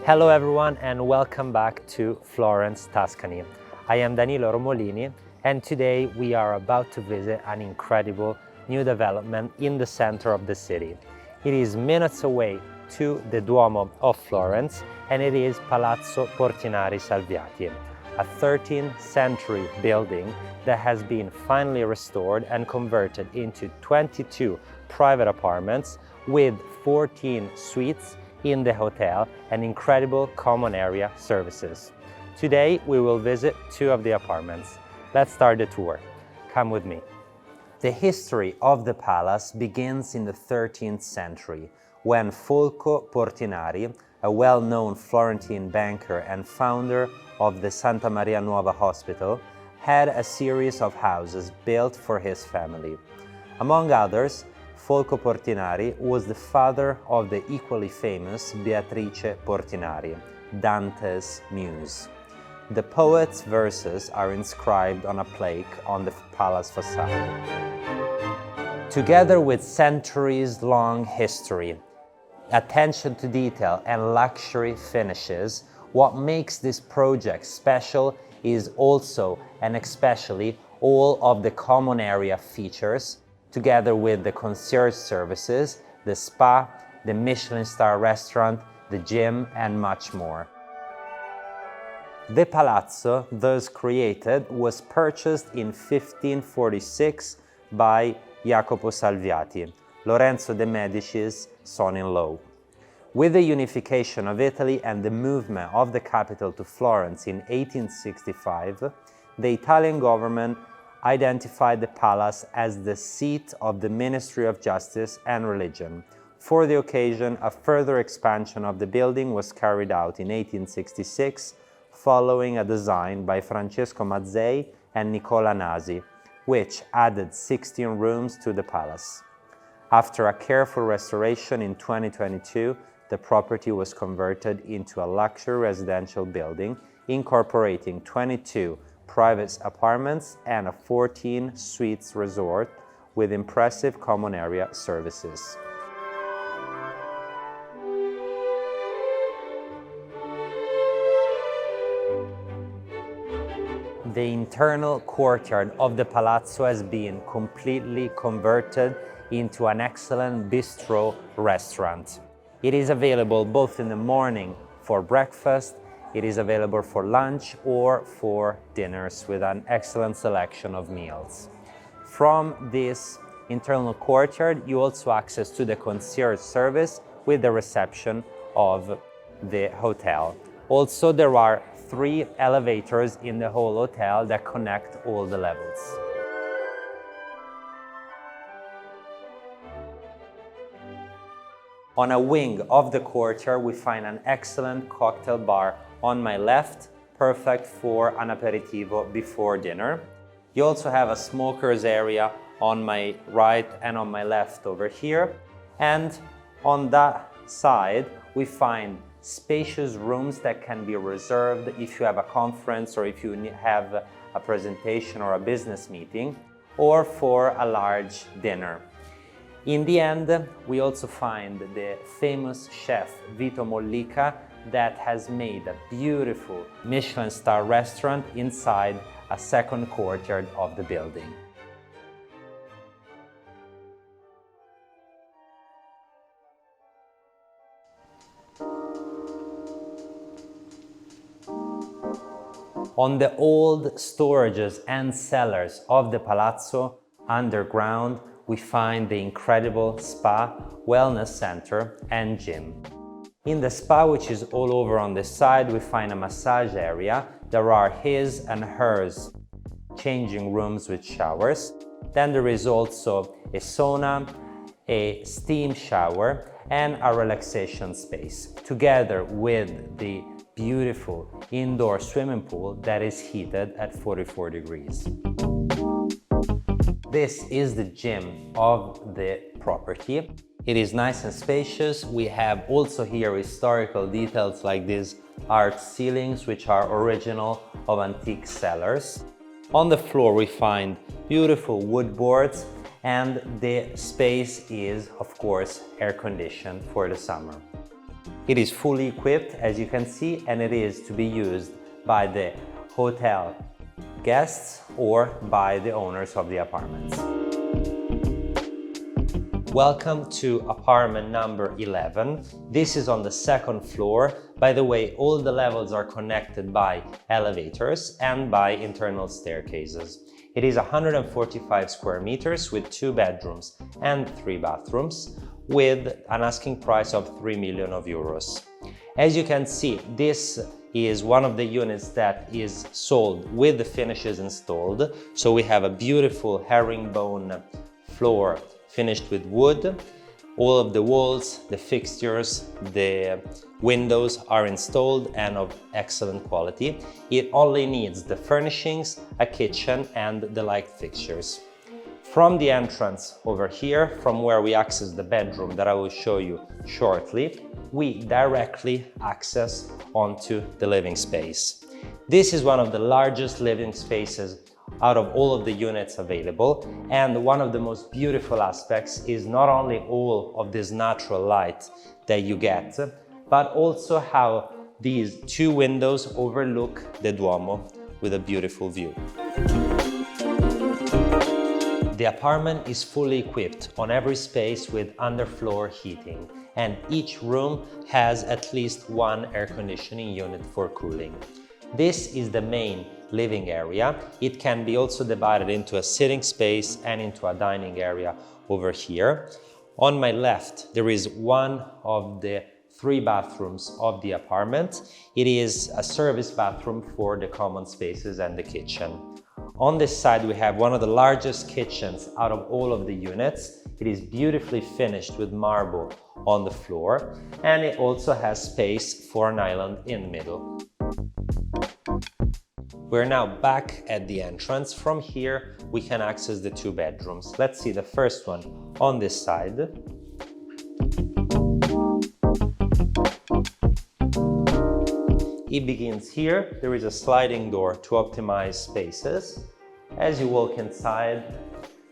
Hello everyone and welcome back to Florence, Tuscany. I am Danilo Romolini and today we are about to visit an incredible new development in the center of the city. It is minutes away to the Duomo of Florence and it is Palazzo Portinari Salviati, a 13th century building that has been finally restored and converted into 22 private apartments with 14 suites in the hotel and incredible common area services. Today we will visit two of the apartments. Let's start the tour. Come with me. The history of the palace begins in the 13th century when Folco Portinari, a well-known Florentine banker and founder of the Santa Maria Nuova Hospital, had a series of houses built for his family. Among others, Folco Portinari was the father of the equally famous Beatrice Portinari, Dante's muse. The poet's verses are inscribed on a plaque on the palace facade. Together with centuries-long history, attention to detail and luxury finishes, what makes this project special is also and especially all of the common area features, together with the concierge services, the spa, the Michelin-starred restaurant, the gym, and much more. The palazzo, thus created, was purchased in 1546 by Jacopo Salviati, Lorenzo de' Medici's son-in-law. With the unification of Italy and the movement of the capital to Florence in 1865, the Italian government identified the palace as the seat of the Ministry of Justice and Religion. For the occasion, a further expansion of the building was carried out in 1866, following a design by Francesco Mazzei and Nicola Nasi, which added 16 rooms to the palace. After a careful restoration in 2022, the property was converted into a luxury residential building, incorporating 22 private apartments and a 14 suites resort with impressive common area services. The internal courtyard of the palazzo has been completely converted into an excellent bistro restaurant. It is available both in the morning for breakfast, it is available for lunch or for dinners with an excellent selection of meals. From this internal courtyard, you also access to the concierge service with the reception of the hotel. Also, there are 3 elevators in the whole hotel that connect all the levels. On a wing of the courtyard, we find an excellent cocktail bar on my left, perfect for an aperitivo before dinner. You also have a smoker's area on my right and on my left over here. And on that side, we find spacious rooms that can be reserved if you have a conference or if you have a presentation or a business meeting, or for a large dinner. In the end, we also find the famous chef Vito Mollica that has made a beautiful Michelin-star restaurant inside a second courtyard of the building. On the old storages and cellars of the palazzo, underground, we find the incredible spa, wellness center, and gym. In the spa, which is all over on this side, we find a massage area. There are his and hers changing rooms with showers. Then there is also a sauna, a steam shower, and a relaxation space, together with the beautiful indoor swimming pool that is heated at 44 degrees. This is the gym of the property. It is nice and spacious. We have also here historical details like these arch ceilings, which are original of antique cellars. On the floor we find beautiful wood boards and the space is, of course, air conditioned for the summer. It is fully equipped, as you can see, and it is to be used by the hotel guests or by the owners of the apartments. Welcome to apartment number 11. This is on the second floor. By the way, all the levels are connected by elevators and by internal staircases. It is 145 square meters with 2 bedrooms and 3 bathrooms with an asking price of 3 million euros. As you can see, this is one of the units that is sold with the finishes installed. So we have a beautiful herringbone floor finished with wood. All of the walls, the fixtures, the windows are installed and of excellent quality. It only needs the furnishings, a kitchen and the light fixtures. From the entrance over here, from where we access the bedroom that I will show you shortly, we directly access onto the living space. This is one of the largest living spaces out of all of the units available, and one of the most beautiful aspects is not only all of this natural light that you get, but also how these 2 windows overlook the Duomo with a beautiful view. The apartment is fully equipped on every space with underfloor heating, and each room has at least 1 air conditioning unit for cooling. This is the main living area. It can be also divided into a sitting space and into a dining area over here. On my left, there is one of the 3 bathrooms of the apartment. It is a service bathroom for the common spaces and the kitchen. On this side, we have one of the largest kitchens out of all of the units. It is beautifully finished with marble on the floor, and it also has space for an island in the middle. We're now back at the entrance. From here, we can access the 2 bedrooms. Let's see the first one on this side. It begins here. There is a sliding door to optimize spaces. As you walk inside,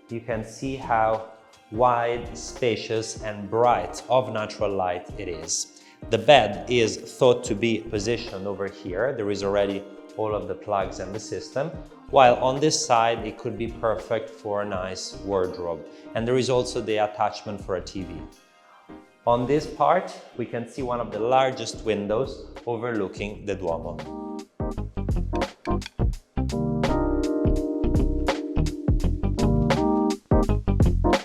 you can see how wide, spacious and bright of natural light it is. The bed is thought to be positioned over here. There is already all of the plugs and the system, while on this side it could be perfect for a nice wardrobe. And there is also the attachment for a TV. On this part, we can see one of the largest windows overlooking the Duomo.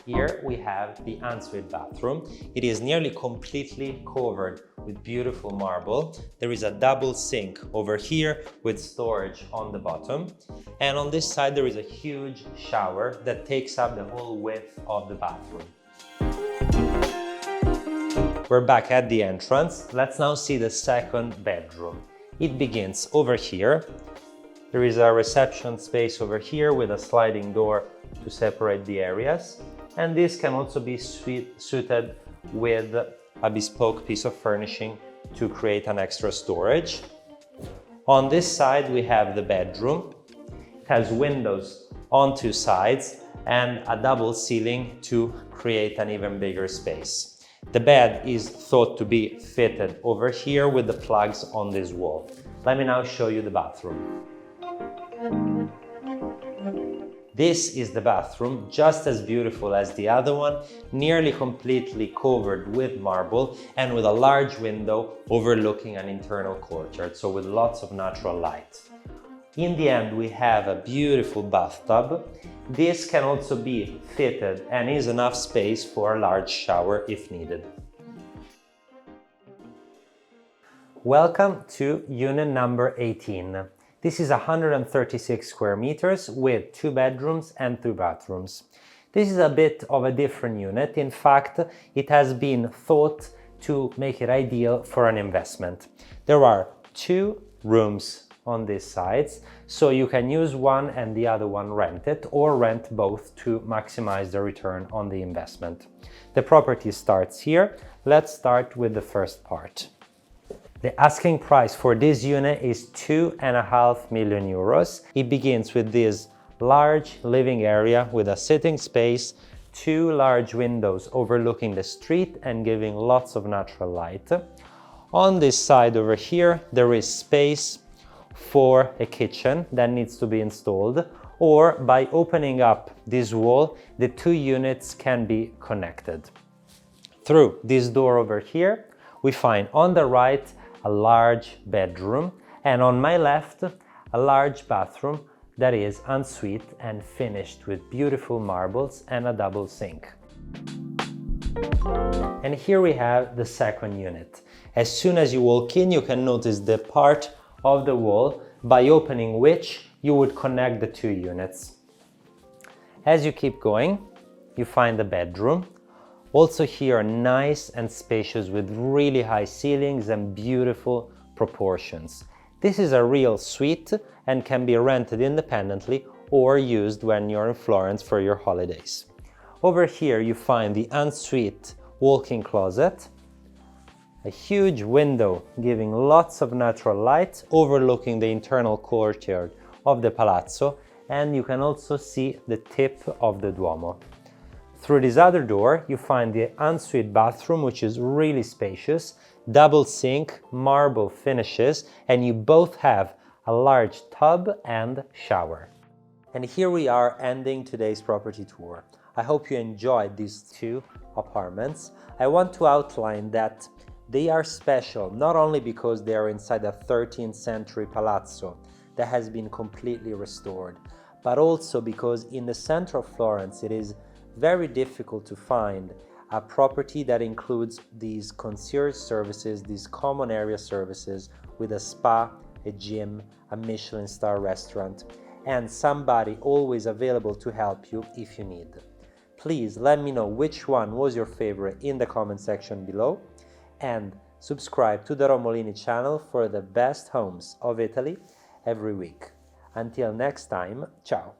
Here we have the ensuite bathroom. It is nearly completely covered with beautiful marble. There is a double sink over here with storage on the bottom. And on this side there is a huge shower that takes up the whole width of the bathroom. We're back at the entrance. Let's now see the second bedroom. It begins over here. There is a reception space over here with a sliding door to separate the areas. And this can also be suited with a bespoke piece of furnishing to create an extra storage. On this side we have the bedroom. It has windows on 2 sides and a double ceiling to create an even bigger space. The bed is thought to be fitted over here with the plugs on this wall. Let me now show you the bathroom. This is the bathroom, just as beautiful as the other one, nearly completely covered with marble and with a large window overlooking an internal courtyard, so with lots of natural light. In the end, we have a beautiful bathtub. This can also be fitted and is enough space for a large shower if needed. Welcome to unit number 18. This is 136 square meters with 2 bedrooms and 3 bathrooms. This is a bit of a different unit. In fact, it has been thought to make it ideal for an investment. There are 2 rooms on these sides, so you can use one and the other one rented or rent both to maximize the return on the investment. The property starts here. Let's start with the first part. The asking price for this unit is 2.5 million euros. It begins with this large living area with a sitting space, 2 large windows overlooking the street and giving lots of natural light. On this side over here, there is space for a kitchen that needs to be installed, or by opening up this wall, the two units can be connected. Through this door over here, we find on the right a large bedroom, and on my left, a large bathroom that is ensuite and finished with beautiful marbles and a double sink. And here we have the second unit. As soon as you walk in, you can notice the part of the wall by opening which you would connect the two units. As you keep going, you find the bedroom. Also here, nice and spacious with really high ceilings and beautiful proportions. This is a real suite and can be rented independently or used when you're in Florence for your holidays. Over here you find the ensuite walk-in closet, a huge window giving lots of natural light overlooking the internal courtyard of the palazzo, and you can also see the tip of the Duomo. Through this other door you find the ensuite bathroom, which is really spacious, double sink, marble finishes, and you both have a large tub and shower. And here we are ending today's property tour. I hope you enjoyed these two apartments. I want to outline that they are special not only because they are inside a 13th century palazzo that has been completely restored, but also because in the center of Florence it is very difficult to find a property that includes these concierge services, these common area services with a spa, a gym, a Michelin-starred restaurant, and somebody always available to help you if you need. Please let me know which one was your favorite in the comment section below, and subscribe to the Romolini channel for the best homes of Italy every week. Until next time, ciao!